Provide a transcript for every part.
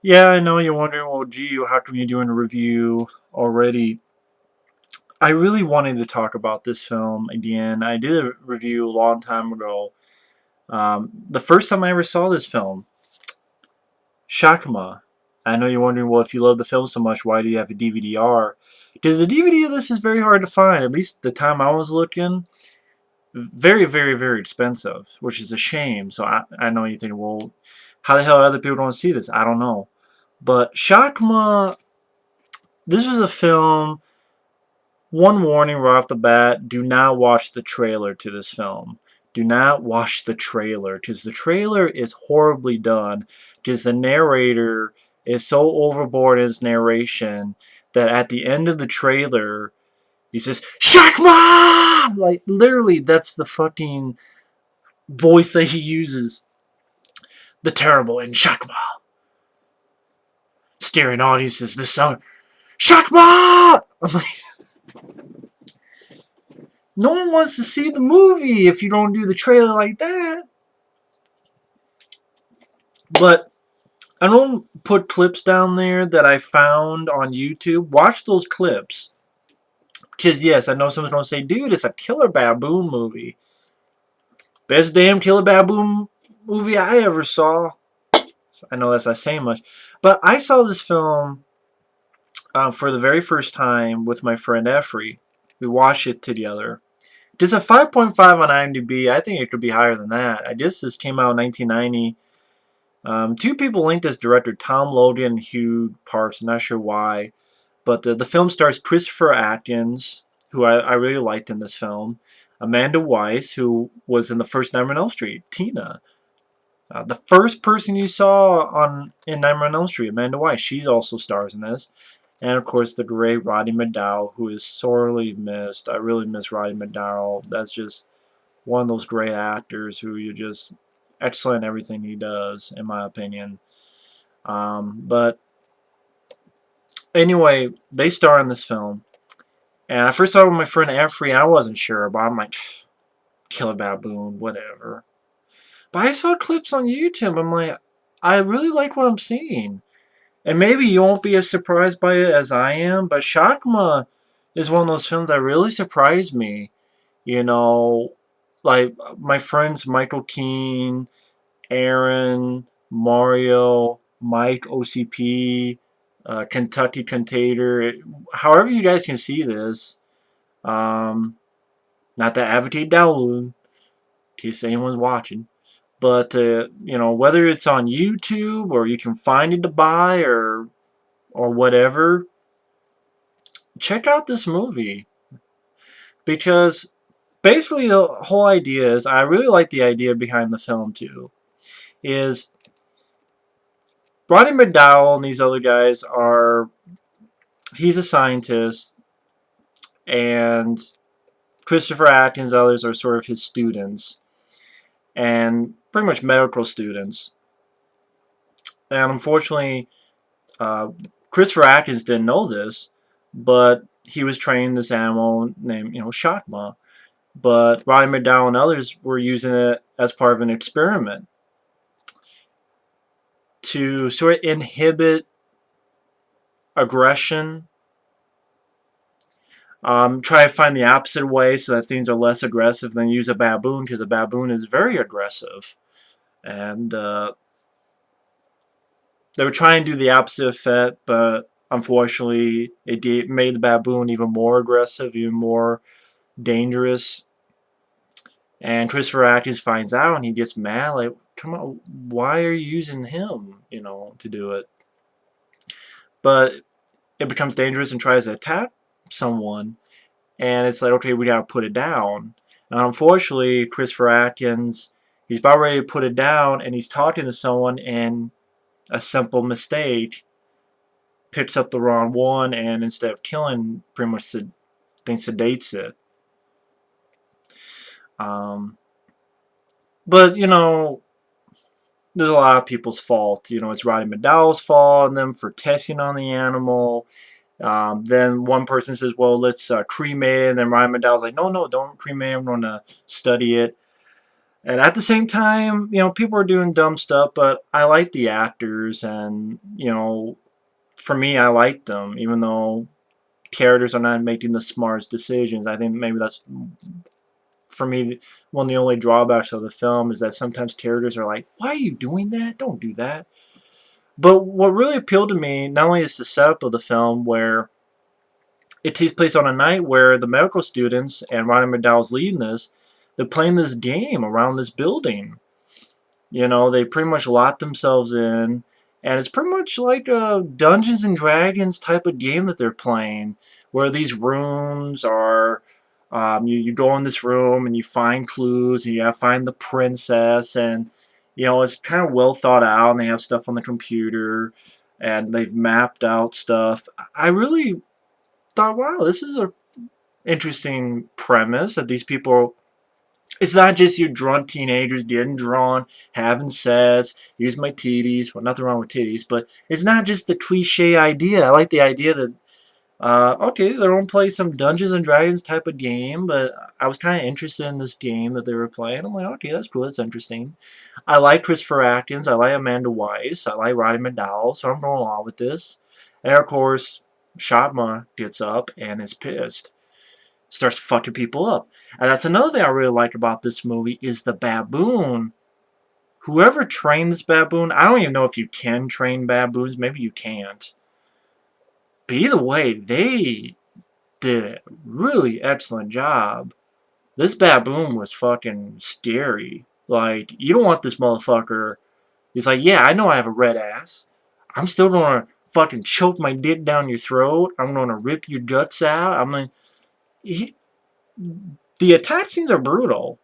Yeah, I know you're wondering, well, gee, how come you're doing a review already? I really wanted to talk about this film again. I did a review a long time ago. The first time I ever saw this film, Shakma. I know you're wondering, well, if you love the film so much, why do you have a DVD-R? Because the DVD of this is very hard to find. At least the time I was looking, very, very, very expensive, which is a shame. So I know you think, well, how the hell are other people don't see this? I don't know. But Shakma, this was a film. One warning right off the bat, do not watch the trailer to this film. Do not watch the trailer, because the trailer is horribly done, because the narrator is so overboard in his narration that at the end of the trailer, he says, Shakma! Like, literally, that's the fucking voice that he uses. The terrible in Shakma. Staring audiences this summer. Shakma! I'm like, no one wants to see the movie if you don't do the trailer like that. But I don't put clips down there that I found on YouTube. Watch those clips. Because, yes, I know someone's going to say, dude, it's a Killer Baboon movie. Best damn Killer Baboon movie I ever saw. I know that's not saying much. But I saw this film for the very first time with my friend Effrey. We watched it together. Just a 5.5 on IMDb. I think it could be higher than that. I guess this came out in 1990. Two people linked this director, Tom Logan and Hugh Parks. I'm not sure why. But the film stars Christopher Atkins, who I really liked in this film. Amanda Wyss, who was in the first Nightmare on Elm Street. Tina. The first person you saw in Nightmare on Elm Street, Amanda Wyss. She's also stars in this. And of course, the great Roddy McDowall, who is sorely missed. I really miss Roddy McDowall. That's just one of those great actors who you just excellent in everything he does, in my opinion. But anyway, they star in this film. And I first saw it with my friend Effrey. I wasn't sure, but I'm like, Killer Baboon, whatever. But I saw clips on YouTube. I'm like, I really like what I'm seeing. And maybe you won't be as surprised by it as I am, but Shakma is one of those films that really surprised me. You know, like my friends Michael Keane, Aaron, Mario, Mike, OCP, Kentucky Contator, however you guys can see this. Um, Not to advocate download, in case anyone's watching. But, whether it's on YouTube or you can find it to buy or whatever, check out this movie. Because basically the whole idea is, I really like the idea behind the film too, is Roddy McDowall and these other guys he's a scientist, and Christopher Atkins and others are sort of his students, and pretty much medical students. And unfortunately, uh, Christopher Atkins didn't know this, but he was training this animal named, Shakma. But Roddy McDowall and others were using it as part of an experiment to sort of inhibit aggression. Try to find the opposite way so that things are less aggressive than use a baboon, because a baboon is very aggressive. And they were trying to do the opposite effect, but unfortunately it made the baboon even more aggressive, even more dangerous. And Christopher Atkins finds out and he gets mad, like, come on, why are you using him, to do it? But it becomes dangerous and tries to attack someone, and it's like, okay, we gotta put it down. And unfortunately, Christopher Atkins, he's about ready to put it down, and he's talking to someone, and a simple mistake picks up the wrong one, and instead of killing, pretty much sedates it. Um, but there's a lot of people's fault. It's Roddy McDowall's fault, and them for testing on the animal. Then one person says, well, let's cremate it. And then Roddy McDowall's like, no, don't cremate it. I'm going to study it. And at the same time, people are doing dumb stuff, but I like the actors, and for me, I like them, even though characters are not making the smartest decisions. I think maybe that's, for me, one of the only drawbacks of the film is that sometimes characters are like, "Why are you doing that? Don't do that." But what really appealed to me, not only is the setup of the film, where it takes place on a night where the medical students, and Roddy McDowall's leading this, they're playing this game around this building. They pretty much lock themselves in, and it's pretty much like a Dungeons and Dragons type of game that they're playing, where these rooms are. You go in this room and you find clues, and you have to find the princess, and it's kind of well thought out, and they have stuff on the computer, and they've mapped out stuff. I really thought, wow, this is a interesting premise that these people. It's not just your drunk teenagers getting drawn, having sex, here's my titties. Well, nothing wrong with titties, but it's not just the cliche idea. I like the idea that, okay, they're going to play some Dungeons and Dragons type of game, but I was kind of interested in this game that they were playing. I'm like, okay, that's cool, that's interesting. I like Christopher Atkins, I like Amanda Wyss, I like Roddy McDowall, so I'm going along with this. And of course, Shakma gets up and is pissed, starts fucking people up. And that's another thing I really like about this movie is the baboon. Whoever trained this baboon, I don't even know if you can train baboons. Maybe you can't. But either way, they did a really excellent job. This baboon was fucking scary. Like, you don't want this motherfucker. He's like, yeah, I know I have a red ass. I'm still gonna fucking choke my dick down your throat. I'm gonna rip your guts out. The attack scenes are brutal.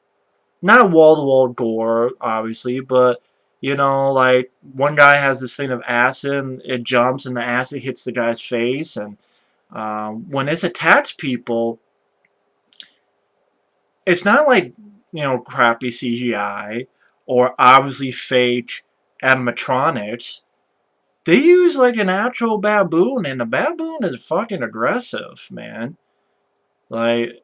Not wall-to-wall gore, obviously, but, like, one guy has this thing of acid, and it jumps, and the acid hits the guy's face, and when it's attached people, it's not like, crappy CGI, or obviously fake animatronics. They use, like, an actual baboon, and the baboon is fucking aggressive, man. Like,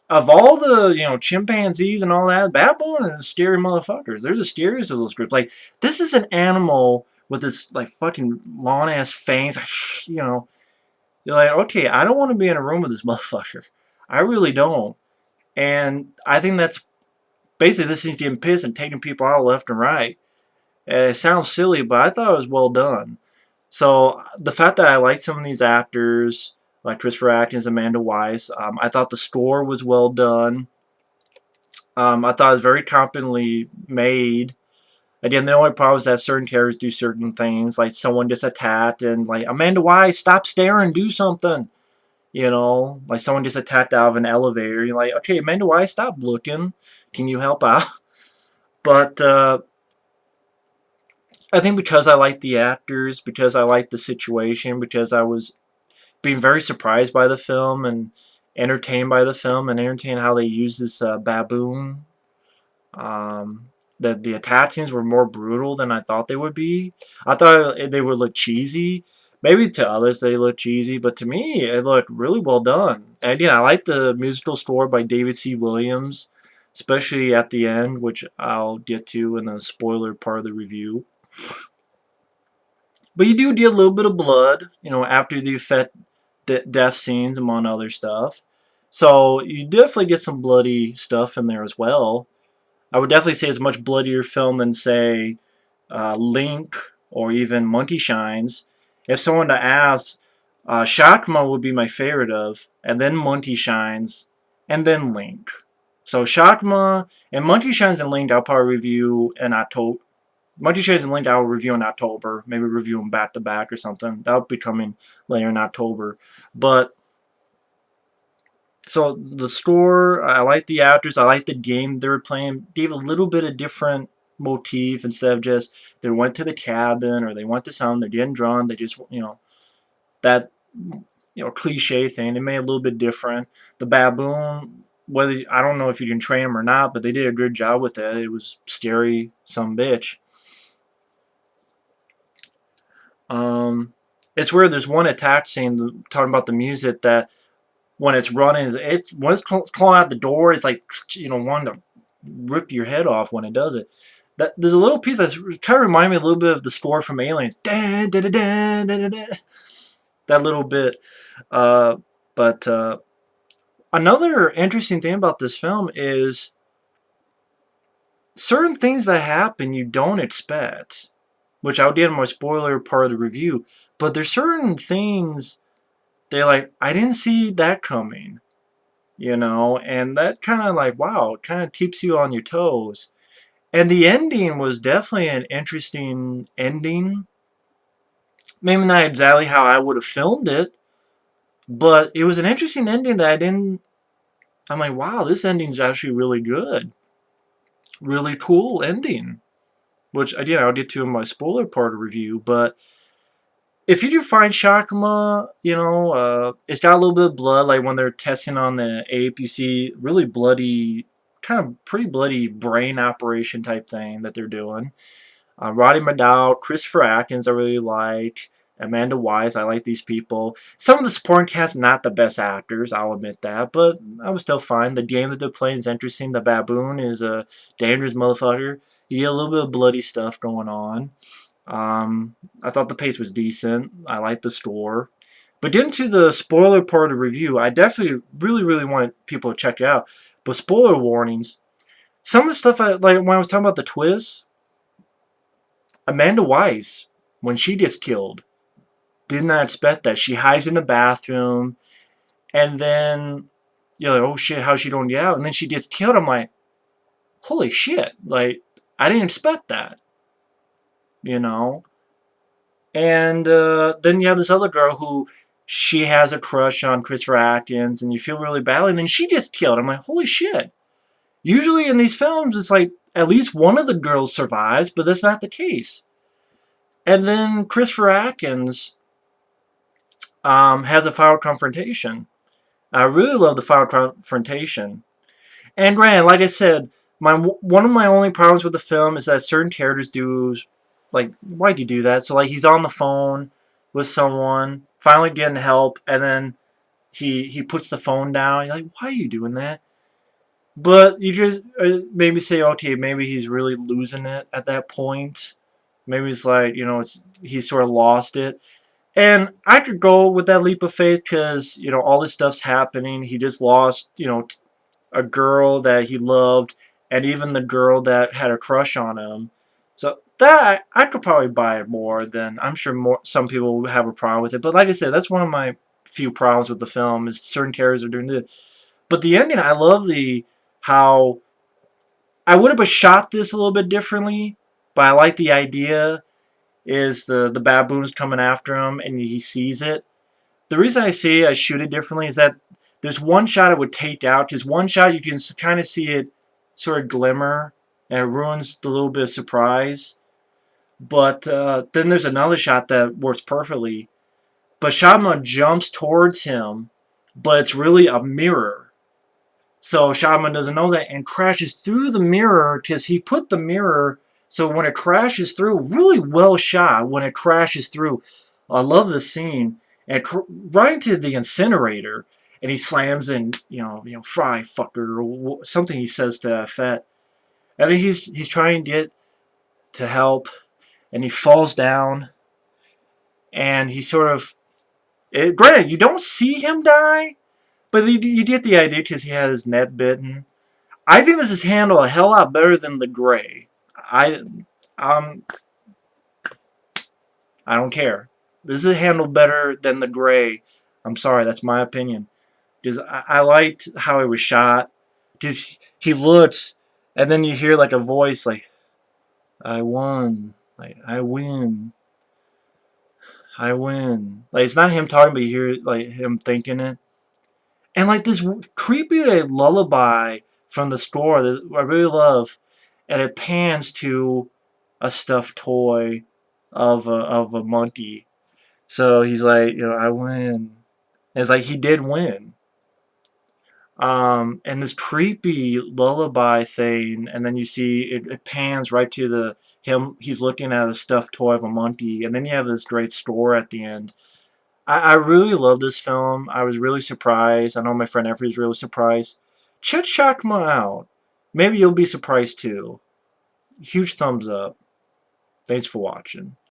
of all the, chimpanzees and all that, baboon are scary motherfuckers. They're the scariest of those groups. Like, this is an animal with this, like, fucking long-ass fangs. You're like, okay, I don't want to be in a room with this motherfucker. I really don't. And I think that's basically this thing's getting pissed and taking people out left and right. It sounds silly, but I thought it was well done. So the fact that I liked some of these actors, like Christopher Atkins, Amanda Wyss, I thought the score was well done. I thought it was very competently made. Again, the only problem is that certain characters do certain things, like someone gets attacked, and like, Amanda Wyss, stop staring, do something. Like someone gets attacked out of an elevator. You're like, okay, Amanda Wyss, stop looking. Can you help out? But I think because I like the actors, because I like the situation, because I was being very surprised by the film and entertained by the film and entertained how they use this baboon. The attack scenes were more brutal than I thought they would be. I thought they would look cheesy. Maybe to others they look cheesy, but to me it looked really well done. And yeah, I like the musical score by David C. Williams, especially at the end, which I'll get to in the spoiler part of the review. But you do get a little bit of blood, after the death scenes, among other stuff. So you definitely get some bloody stuff in there as well. I would definitely say it's a much bloodier film than, say, Link or even Monkey Shines. If someone to ask, Shakma would be my favorite of, and then Monkey Shines, and then Link. So Shakma and Monkey Shines and Link I'll probably review in October. Monkey Shines and Link I'll review in October. Maybe review them back to back or something. That'll be coming later in October. But so the score, I like the actors, I like the game they were playing. Gave a little bit of different motif instead of just they went to the cabin or they went to something, they're getting drawn, they just that cliche thing. They made it a little bit different. The baboon, whether I don't know if you can train them or not, but they did a good job with that. It was scary, some bitch. It's where there's one attack scene talking about the music that when it's running, when it's clawing out the door, it's like wanting to rip your head off when it does it. There's a little piece that kind of reminds me a little bit of the score from Aliens. Da, da, da, da, da, da, da. That little bit. Uh, but another interesting thing about this film is certain things that happen you don't expect, which I did in my spoiler part of the review. But there's certain things they're like, I didn't see that coming, and that kind of like, wow, it kind of keeps you on your toes. And the ending was definitely an interesting ending. Maybe not exactly how I would have filmed it, but it was an interesting ending that I didn't. I'm like, wow, this ending's actually really good. Really cool ending. Which, again, I'll get to in my spoiler part of the review. But if you do find Shakma, it's got a little bit of blood. Like when they're testing on the ape, you see really bloody, kind of pretty bloody brain operation type thing that they're doing. Roddy McDowall, Christopher Atkins, I really like. Amanda Wyss, I like these people. Some of the supporting cast, not the best actors, I'll admit that, but I was still fine. The game that they're playing is interesting. The Baboon is a dangerous motherfucker. You get a little bit of bloody stuff going on. I thought the pace was decent. I liked the score. But getting to the spoiler part of the review, I definitely really, really want people to check it out. But spoiler warnings. Some of the stuff, like when I was talking about the twist, Amanda Wyss, when she gets killed, did not expect that. She hides in the bathroom, and then you're like, oh shit, how's she going to get out? And then she gets killed. I'm like, holy shit. Like, I didn't expect that. You know? And then you have this other girl who she has a crush on Christopher Atkins, and you feel really badly, and then she gets killed. I'm like, holy shit. Usually in these films, it's like at least one of the girls survives, but that's not the case. And then Christopher Atkins has a final confrontation. I really love the final confrontation. And granted, like I said, one of my only problems with the film is that certain characters do, like, why'd you do that? So, like, he's on the phone with someone, finally getting help, and then he puts the phone down. You're like, why are you doing that? But you just maybe say, okay, maybe he's really losing it at that point. Maybe it's like, he's sort of lost it. And I could go with that leap of faith because, all this stuff's happening. He just lost, a girl that he loved, and even the girl that had a crush on him. So that I could probably buy it more than I'm sure some people will have a problem with it. But like I said, that's one of my few problems with the film is certain characters are doing this. But the ending, I love how I would have shot this a little bit differently, but I like the idea is the baboon's coming after him and he sees it. The reason I say I shoot it differently is that there's one shot I would take out because one shot you can kind of see it sort of glimmer and it ruins the little bit of surprise. But then there's another shot that works perfectly. But Shakma jumps towards him, but it's really a mirror. So Shakma doesn't know that and crashes through the mirror because he put the mirror so when it crashes through, really well shot when it crashes through. I love this scene. And right into the incinerator, and he slams in, fry fucker, or something he says to Fett. And then he's trying to get to help, and he falls down, and he sort of, granted, you don't see him die, but you get the idea because he has his neck bitten. I think this is handled a hell lot better than the Gray. Um, I don't care. This is handled better than the Gray. I'm sorry, that's my opinion. Because I liked how it was shot. Because he looks, and then you hear like a voice like, I won. Like, I win. I win. Like, it's not him talking, but you hear like him thinking it. And like this creepy lullaby from the score that I really love. And it pans to a stuffed toy of a monkey. So he's like, I win. And it's like he did win. And this creepy lullaby thing, and then you see it pans right to he's looking at a stuffed toy of a monkey, and then you have this great score at the end. I really love this film. I was really surprised. I know my friend Effie was really surprised. Check Shakma out. Maybe you'll be surprised too. Huge thumbs up. Thanks for watching.